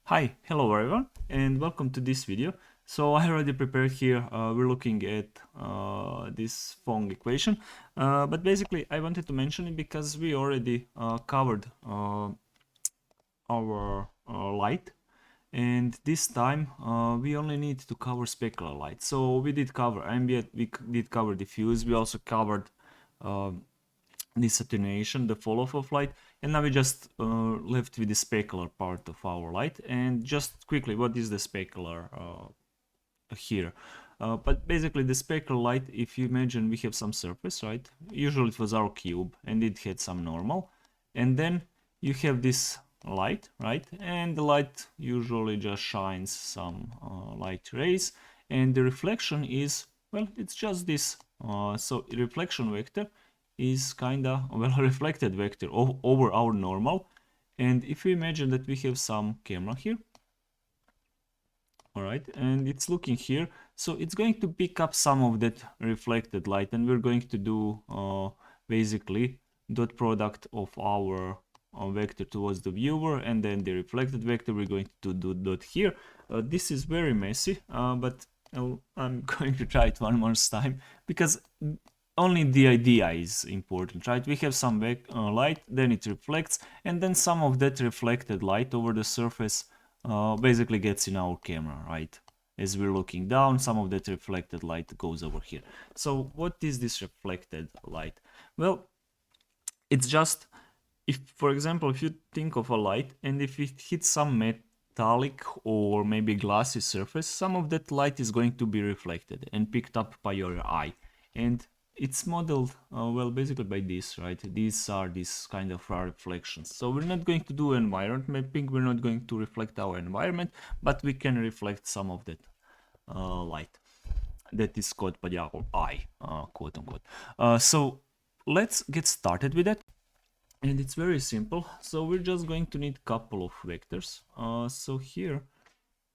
Hi, hello everyone, and welcome to this video. So I already prepared here, we're looking at this PONG equation, but basically I wanted to mention it because we already covered our light, and this time we only need to cover specular light. So we did cover ambient, did cover diffuse, we also covered this attenuation, the fall off of light, and now we just left with the specular part of our light. And just quickly, what is the specular here? But basically the specular light, if you imagine we have some surface, right? Usually it was our cube and it had some normal, and then you have this light, right? And the light usually just shines some light rays, and the reflection is, well, it's just this. So reflection vector is kinda, well, a reflected vector over our normal. And if we imagine that we have some camera here, all right, and it's looking here, so it's going to pick up some of that reflected light, and we're going to do basically dot product of our vector towards the viewer and then the reflected vector. We're going to do dot here. This is very messy, but I'm going to try it one more time because only the idea is important, right? We have some light, then it reflects, and then some of that reflected light over the surface basically gets in our camera, right? As we're looking down, some of that reflected light goes over here. So what is this reflected light? Well, it's just, if, for example, if you think of a light and if it hits some metallic or maybe glassy surface, some of that light is going to be reflected and picked up by your eye. And it's modeled, well, basically by this, right? These are these kind of reflections. So we're not going to do environment mapping, we're not going to reflect our environment, but we can reflect some of that light that is caught by our eye, quote unquote. So let's get started with that. And it's very simple. So we're just going to need a couple of vectors. So here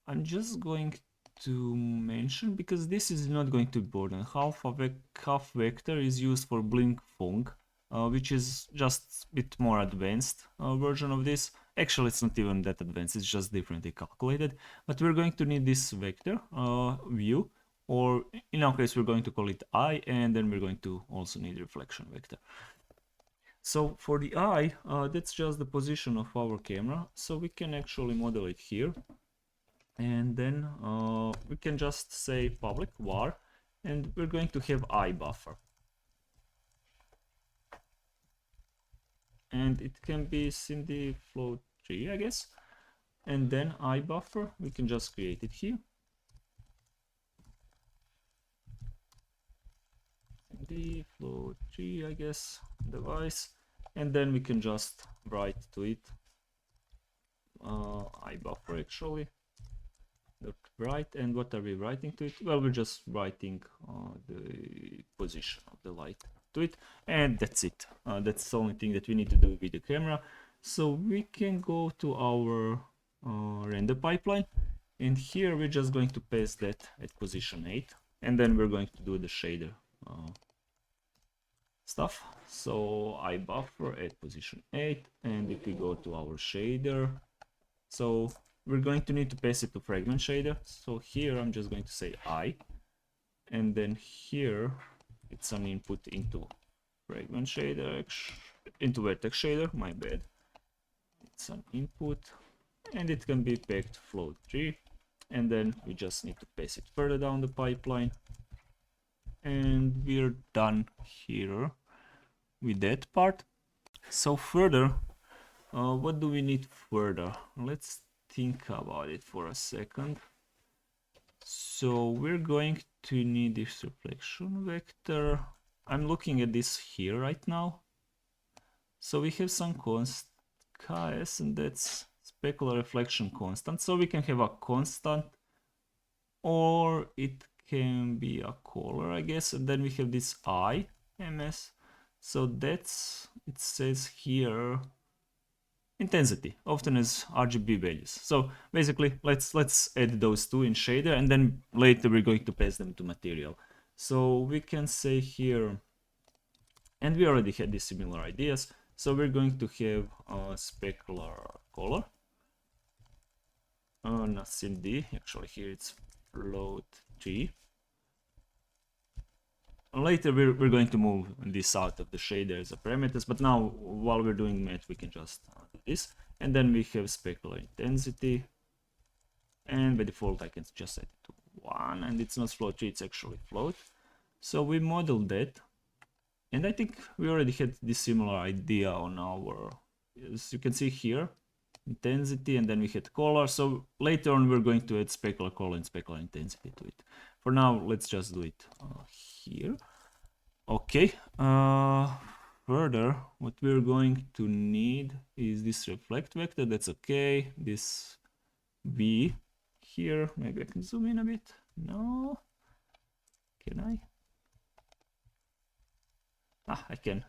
I'm just going to mention, because this is not going to be important, half vector is used for blink PONG, which is just a bit more advanced version of this. Actually, it's not even that advanced, it's just differently calculated. But we're going to need this vector view, or in our case, we're going to call it I, and then we're going to also need reflection vector. So for the eye, that's just the position of our camera. So we can actually model it here. And then we can just say public var, and we're going to have eye buffer. And it can be Cindy float 3, I guess. And then eye buffer, we can just create it here. The float 3, I guess, device. And then we can just write to it eye buffer actually. Write, and what are we writing to it? Well, we're just writing the position of the light to it, and that's it. That's the only thing that we need to do with the camera. So we can go to our render pipeline, and here we're just going to paste that at position 8, and then we're going to do the shader stuff. So eye buffer at position 8, and if we go to our shader, so we're going to need to pass it to fragment shader. So here I'm just going to say I, and then here it's an input into fragment shader, into vertex shader, my bad. It's an input, and it can be packed float 3, and then we just need to pass it further down the pipeline, and we're done here with that part. So further, what do we need further? Let's think about it for a second. So we're going to need this reflection vector. I'm looking at this here right now. So we have some const ks, and that's specular reflection constant. So we can have a constant, or it can be a color, I guess. And then we have this I ms. So that's, it says here, intensity, often as RGB values. So basically, let's add those two in shader, and then later we're going to pass them to material. So we can say here, and we already had these similar ideas. So we're going to have a specular color, not cd, actually here it's float g. Later we're going to move this out of the shader as a parameters, but now while we're doing math we can just do this, and then we have specular intensity, and by default I can just set it to 1, and it's not float g, it's actually float. So we modeled that, and I think we already had this similar idea on our, as you can see here, intensity, and then we had color. So later on we're going to add specular color and specular intensity to it. For now, let's just do it here. Okay. Further, what we're going to need is this reflect vector. That's okay. This v here. Maybe I can zoom in a bit. No. Can I? Ah, I can.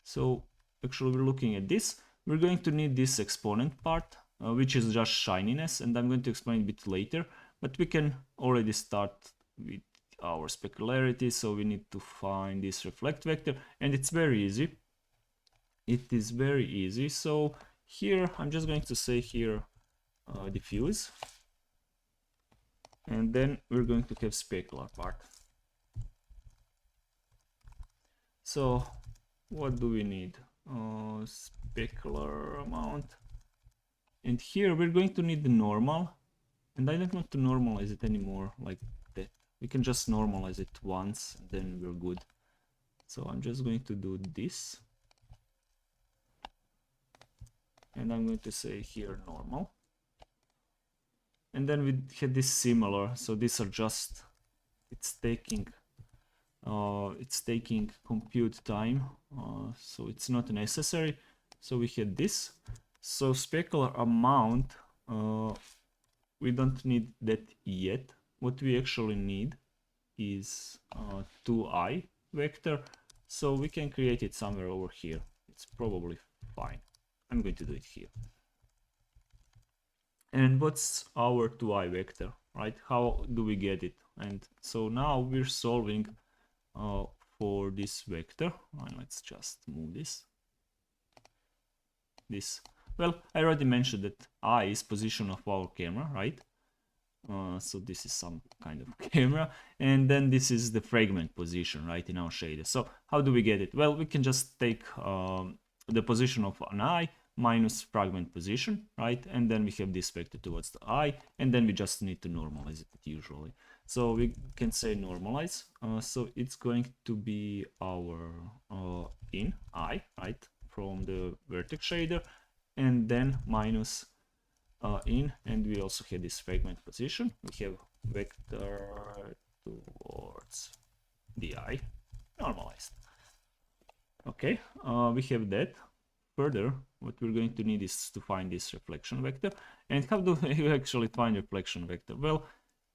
So actually we're looking at this. We're going to need this exponent part, which is just shininess, and I'm going to explain a bit later, but we can already start with our specularity. So we need to find this reflect vector, and it's very easy. It is very easy. So here I'm just going to say here diffuse, and then we're going to have specular part. So what do we need? Specular amount, and here we're going to need the normal, and I don't want to normalize it anymore like that. We can just normalize it once, and then we're good. So I'm just going to do this, and I'm going to say here normal, and then we had this similar. So these are just, it's taking compute time, so it's not necessary. So we had this. So specular amount, we don't need that yet. What we actually need is 2i vector. So we can create it somewhere over here. It's probably fine. I'm going to do it here. And what's our 2i vector, right? How do we get it? And so now we're solving for this vector. And let's just move this. Well, I already mentioned that I is position of our camera, right? So this is some kind of camera, and then this is the fragment position, right, in our shader. So how do we get it? Well, we can just take the position of an eye minus fragment position, right? And then we have this vector towards the eye, and then we just need to normalize it usually. So we can say normalize. So it's going to be our in eye, right, from the vertex shader, and then minus in, and we also have this fragment position. We have vector towards the eye normalized. Okay, we have that. Further, what we're going to need is to find this reflection vector. And how do we actually find reflection vector? Well,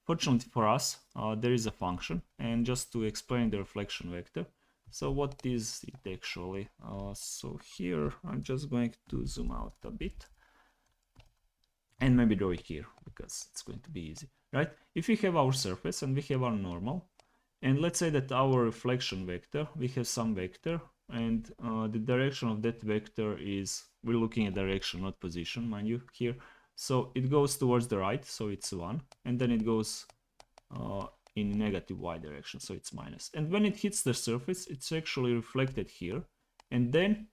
fortunately for us, there is a function, and just to explain the reflection vector. So what is it actually? So here I'm just going to zoom out a bit and maybe draw it here because it's going to be easy, right? If we have our surface and we have our normal, and let's say that our reflection vector, we have some vector, and the direction of that vector is, we're looking at direction, not position, mind you, here. So it goes towards the right, so it's 1, and then it goes in negative y direction, so it's minus. And when it hits the surface, it's actually reflected here, and then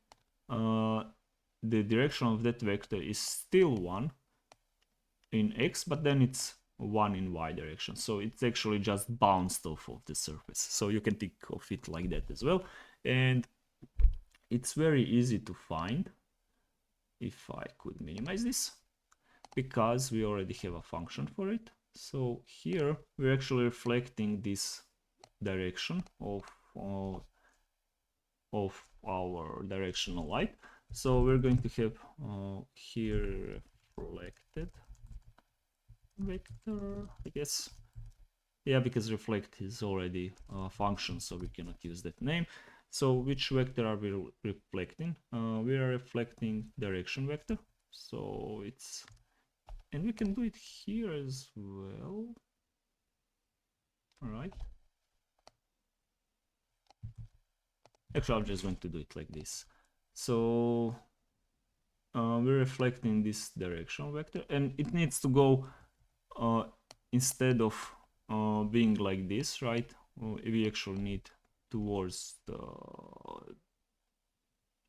the direction of that vector is still 1 in x, but then it's 1 in y direction, so it's actually just bounced off of the surface. So you can think of it like that as well, and it's very easy to find. If I could minimize this, because we already have a function for it. So here we're actually reflecting this direction of our directional light. So we're going to have here reflected vector, I guess. Yeah, because reflect is already a function, so we cannot use that name. So which vector are we reflecting? We are reflecting direction vector. So it's, and we can do it here as well. All right. Actually, I'm just going to do it like this. So we're reflecting this direction vector, and it needs to go instead of being like this, right, we actually need towards the,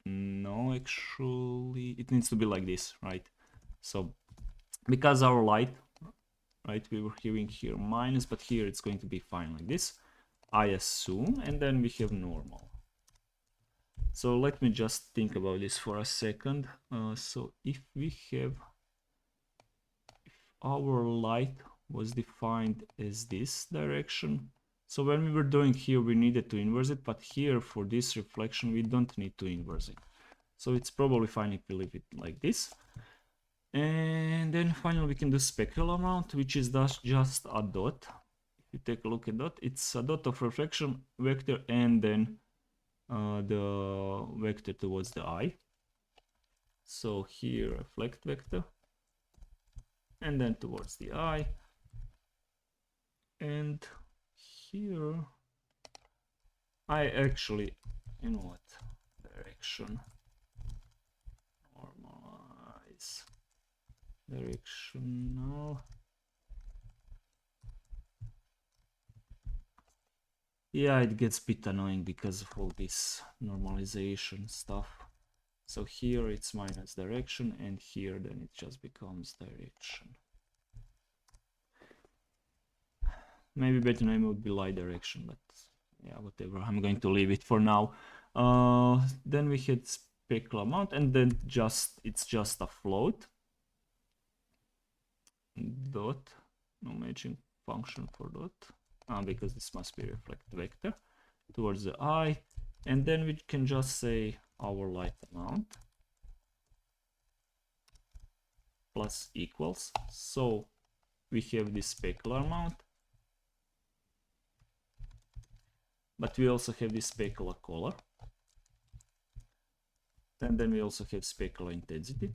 no, actually it needs to be like this, right? So because our light, right, we were having here minus, but here it's going to be fine like this, I assume, and then we have normal. So let me just think about this for a second. So if we have, if our light was defined as this direction, so when we were doing here we needed to inverse it, but here for this reflection we don't need to inverse it. So it's probably fine if we leave it like this. And then finally we can do specular amount, which is just a dot. If you take a look at dot, it's a dot of reflection vector and then the vector towards the eye. So here reflect vector and then towards the eye, and here I actually, you know what, direction, normalize, directional. Yeah, it gets a bit annoying because of all this normalization stuff. So here it's minus direction, and here then it just becomes direction. Maybe better name would be light direction, but yeah, whatever. I'm going to leave it for now. Then we had specular amount, and then it's just a float. Dot, no matching function for dot, because this must be reflect vector towards the eye, and then we can just say our light amount plus equals. So we have this specular amount, but we also have this specular color, and then we also have specular intensity,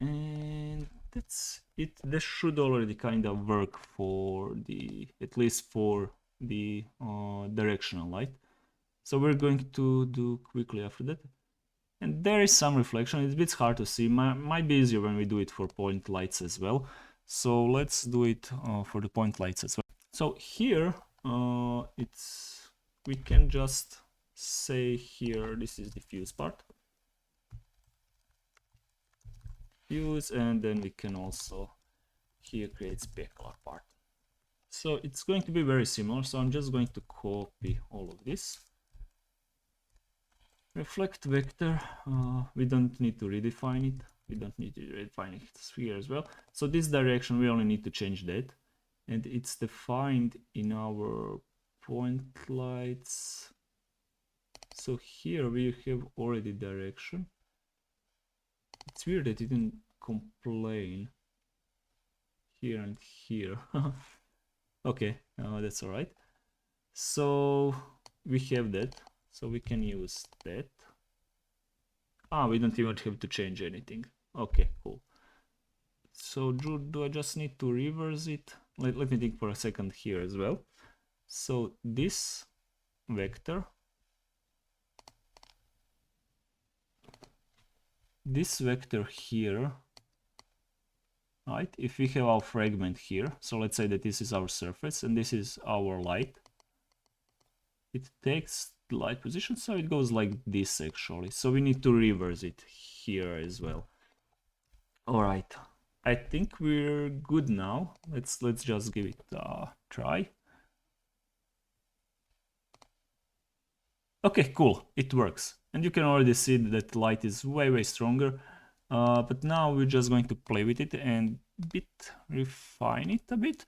and that's it. This should already kind of work for the, at least for the directional light. So we're going to do quickly after that. And there is some reflection. It's a bit hard to see. Might be easier when we do it for point lights as well. So let's do it for the point lights as well. So here we can just say here this is the fuse part. Fuse, and then we can also here create specular part. So it's going to be very similar. So I'm just going to copy all of this. Reflect vector, we don't need to redefine it. We don't need to redefine it here as well. So this direction, we only need to change that. And it's defined in our point lights. So here we have already direction. It's weird that it didn't complain here and here. Okay, that's all right. So we have that. So we can use that. We don't even have to change anything. Okay, cool. So do I just need to reverse it? Let me think for a second here as well. So this vector, here, right? If we have our fragment here, so let's say that this is our surface and this is our light. It takes the light position, so it goes like this actually. So we need to reverse it here as well. All right, I think we're good now. Let's just give it a try. Okay, cool, it works. And you can already see that light is way stronger. But now we're just going to play with it and refine it a bit.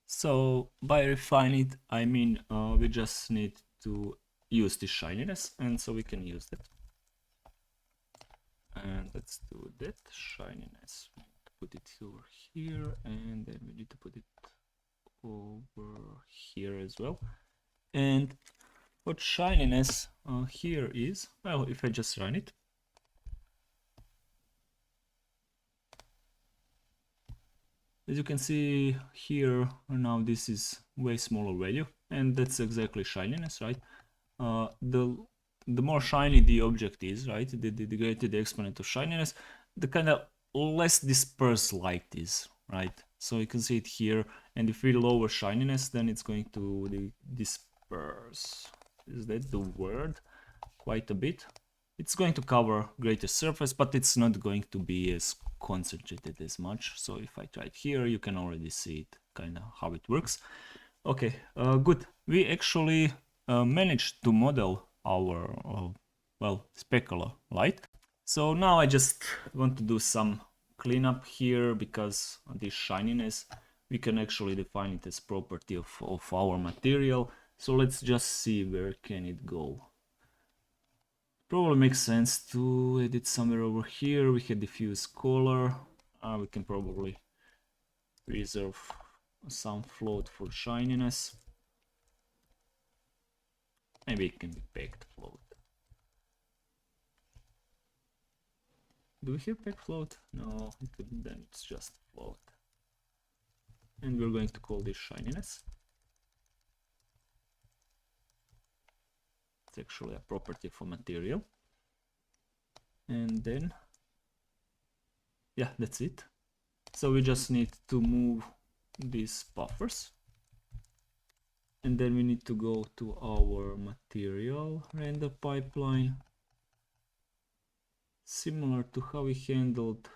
So by refine it, I mean we just need to use the shininess, and so we can use that. And let's do that shininess. We need to put it over here, and then we need to put it over here as well. And what shininess here is, well, if I just run it, as you can see here, now this is way smaller value, and that's exactly shininess, right? The more shiny the object is, right, the greater the exponent of shininess, the kind of less dispersed light is, right? So you can see it here, and if we lower shininess, then it's going to disperse. Is that the word? Quite a bit. It's going to cover greater surface, but it's not going to be as concentrated as much. So if I try it here, you can already see it kind of how it works. Okay, good. We actually managed to model our well, specular light. So now I just want to do some cleanup here, because this shininess, we can actually define it as property of our material. So let's just see where can it go. Probably makes sense to edit somewhere over here. We had diffuse color. We can probably reserve some float for shininess. Maybe it can be packed float. Do we have packed float? No, then it's just float. And we're going to call this shininess. It's actually a property of a material. And then, yeah, that's it. So we just need to move these buffers. And then we need to go to our material render pipeline. Similar to how we handled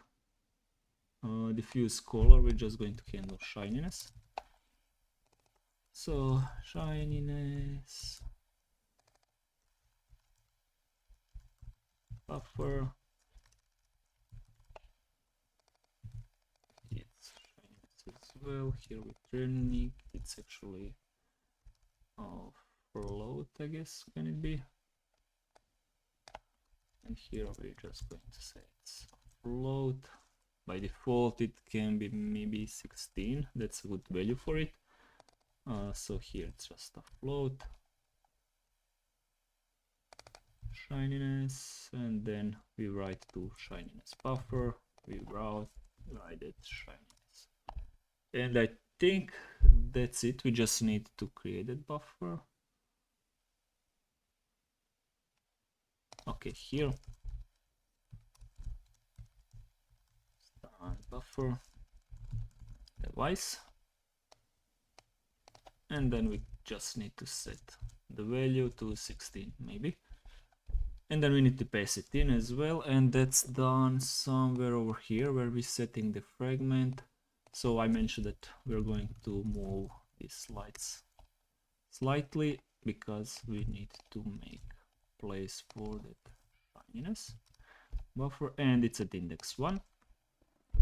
diffuse color, we're just going to handle shininess. So shininess, buffer, it's shininess as well. Here with turning, it's actually float, I guess, can it be? And here we're just going to say it's float. By default it can be maybe 16, that's a good value for it. So here it's just a float, shininess, and then we write to shininess buffer, we write it shininess. And I think that's it, we just need to create that buffer. Okay, here buffer device, and then we just need to set the value to 16 maybe, and then we need to pass it in as well, and that's done somewhere over here where we're setting the fragment. So I mentioned that we're going to move these lights slightly because we need to make place for that shininess buffer, and it's at index 1.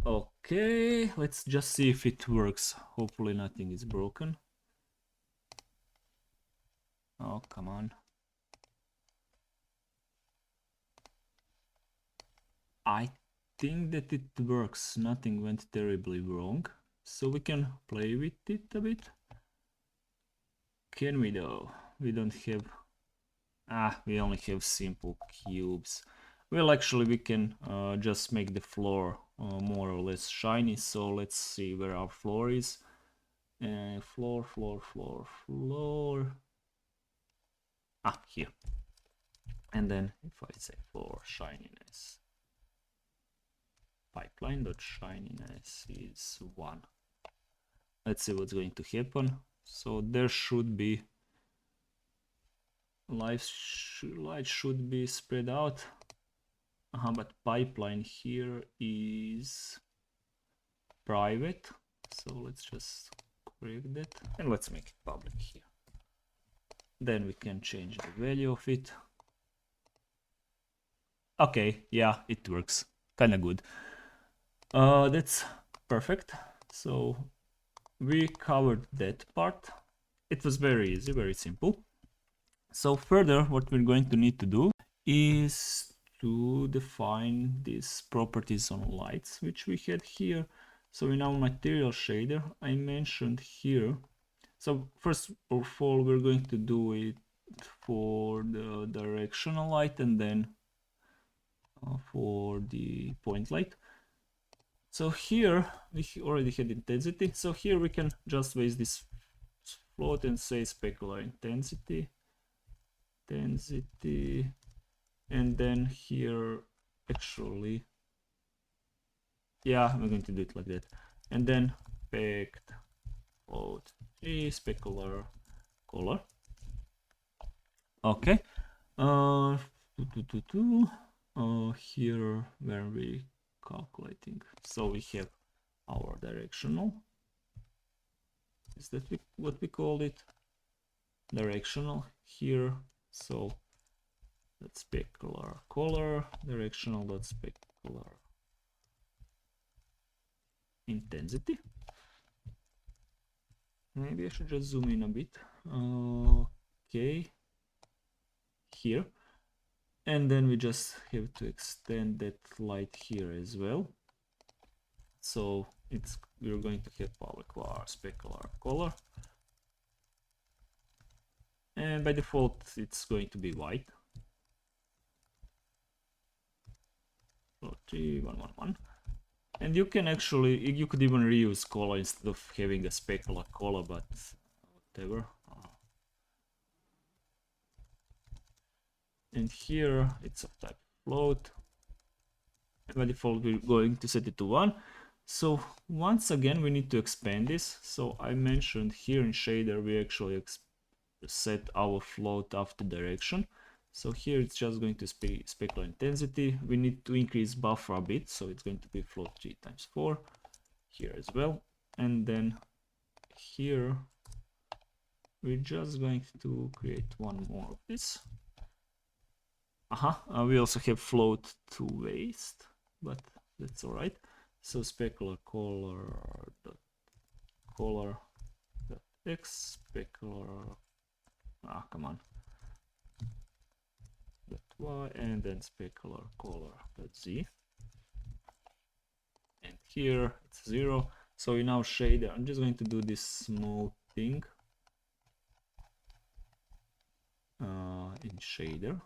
Okay, let's just see if it works. Hopefully nothing is broken. Oh, come on. I think that it works. Nothing went terribly wrong. So we can play with it a bit. Can we though? We don't have... we only have simple cubes. Well, actually we can just make the floor more or less shiny. So let's see where our floor is. Floor. Here. And then if I say floor shininess, pipeline.shininess is 1. Let's see what's going to happen. So there should be light should be spread out. But pipeline here is private. So let's just correct that and let's make it public here. Then we can change the value of it. Okay, yeah, it works. Kinda good. That's perfect. So we covered that part. It was very easy, very simple. So further, what we're going to need to do is to define these properties on lights, which we had here. So in our material shader, I mentioned here. So first of all, we're going to do it for the directional light and then for the point light. So here we already had intensity. So here we can just raise this float and say specular intensity, and then here actually Yeah, we're going to do it like that. And then spect float g specular color. Okay. Uh, here where we calculating. So we have our directional. Is that what we call it? Directional here. So that's specular color, directional dot specular intensity. Maybe I should just zoom in a bit. Okay, here. And then we just have to extend that light here as well. So we're going to have our specular color. And by default, it's going to be white. 3111. And you can actually, you could even reuse color instead of having a specular color, but whatever. And here it's of type float. And by default, we're going to set it to 1. So once again, we need to expand this. So I mentioned here in shader, we actually set our float after direction. So here it's just going to be specular intensity. We need to increase buffer a bit, so it's going to be float 3 times 4 here as well. And then here we're just going to create one more of this. We also have float to waste, but that's all right. So specular color dot color dot x specular come on dot y, and then specular color dot z, and here it's 0. So in our shader, I'm just going to do this small thing in shader.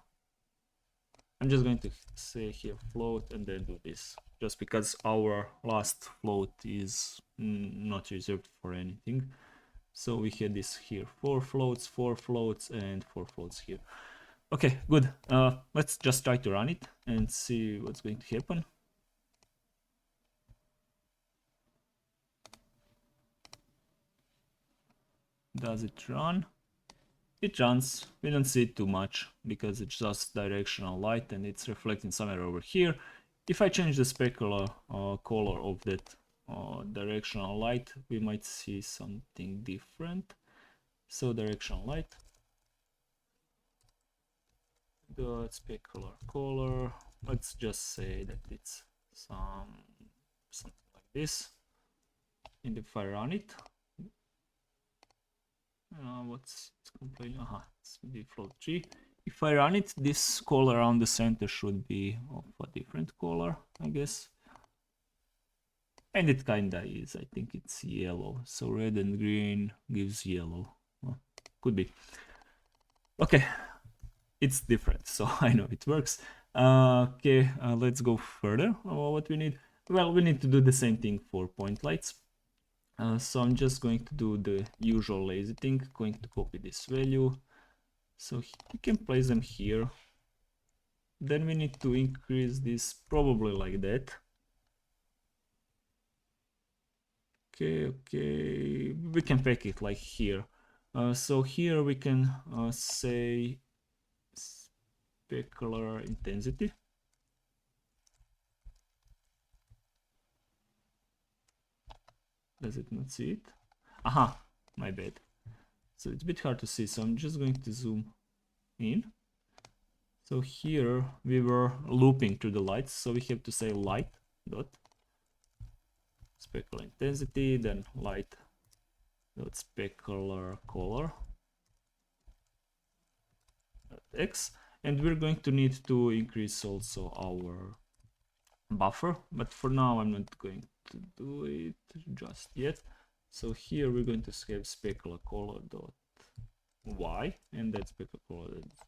I'm just going to say here float and then do this, just because our last float is not reserved for anything. So we had this here, 4 floats, and 4 floats here. Okay, good. Let's just try to run it and see what's going to happen. Does it run? It runs. We don't see it too much because it's just directional light and it's reflecting somewhere over here. If I change the specular color of that directional light, we might see something different. So directional light, the specular color, let's just say that it's something like this. And if I run it, what's it's complaining? It's the float 3. If I run it, this color around the center should be of a different color, I guess. And it kinda is. I think it's yellow. So red and green gives yellow. Well, could be. Okay, it's different, so I know it works. Okay, let's go further. What we need? Well, we need to do the same thing for point lights. So I'm just going to do the usual lazy thing, going to copy this value. So you can place them here. Then we need to increase this probably like that. Okay, we can pack it like here. So here we can say specular intensity. Does it not see it? My bad. So it's a bit hard to see, so I'm just going to zoom in. So here we were looping through the lights, so we have to say light dot specular intensity, then light dot specular color dot x, and we're going to need to increase also our buffer, but for now I'm not going to do it just yet. So here we're going to have specular color dot y, and that's specular color dot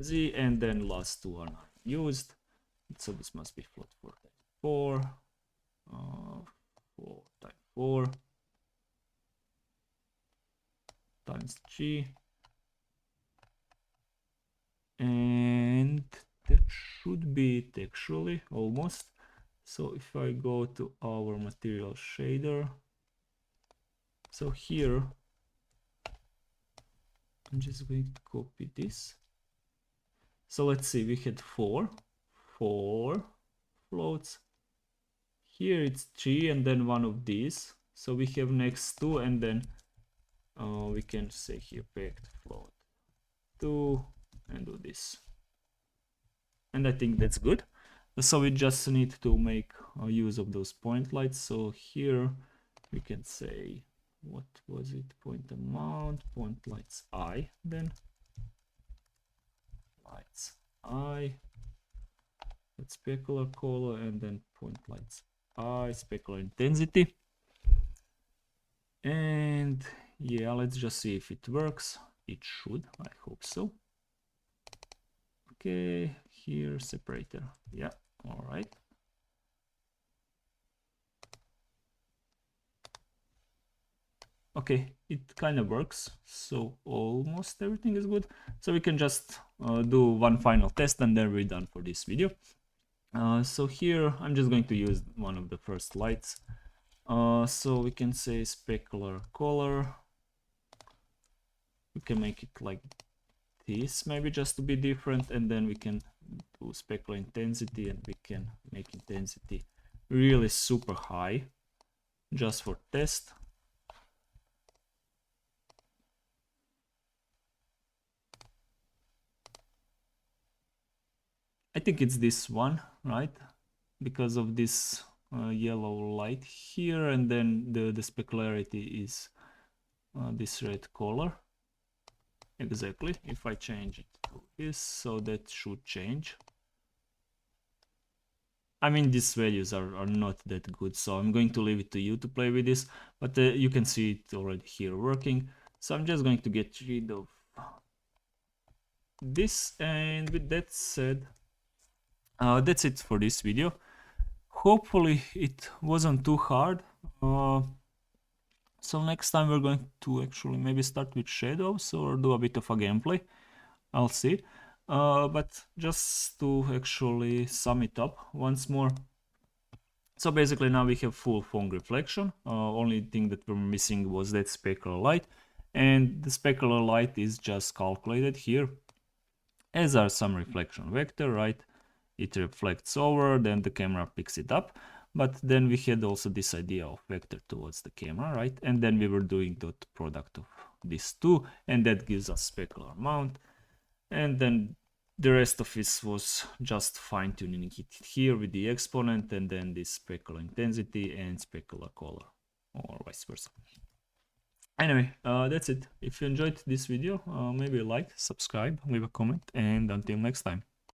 z, and then last two are not used. So this must be float 4 times 4, 4 times 4 times g, and that should be it actually, almost. So if I go to our material shader, so here I'm just going to copy this. So let's see, we had four floats. Here it's 3 and then one of these. So we have next 2 and then we can say here packed float 2 and do this. And I think that's good. So we just need to make use of those point lights. So here we can say, what was it? Point amount, point lights I, then lights I, that's specular color, and then point lights I, specular intensity. And yeah, let's just see if it works. It should, I hope so. Okay, here separator. Yeah, all right. Okay, it kind of works, so almost everything is good. So we can just do one final test and then we're done for this video. So here I'm just going to use one of the first lights. So we can say specular color. We can make it like this, maybe just to be different, and then we can do specular intensity and we can make intensity really super high just for test. I think it's this one, right? Because of this yellow light here, and then the specularity is this red color. Exactly. If I change it to this, so that should change. I mean, these values are not that good, so I'm going to leave it to you to play with this, but you can see it already here working. So I'm just going to get rid of this, and with that said, that's it for this video. Hopefully it wasn't too hard. So next time we're going to actually maybe start with shadows or do a bit of a gameplay. I'll see. But just to actually sum it up once more. So basically now we have full PONG reflection. Only thing that we're missing was that specular light. And the specular light is just calculated here, as are some reflection vector, right? It reflects over, then the camera picks it up. But then we had also this idea of vector towards the camera, right? And then we were doing the product of these two, and that gives us specular amount. And then the rest of this was just fine-tuning it here with the exponent, and then this specular intensity and specular color, or vice versa. Anyway, that's it. If you enjoyed this video, maybe like, subscribe, leave a comment, and until next time.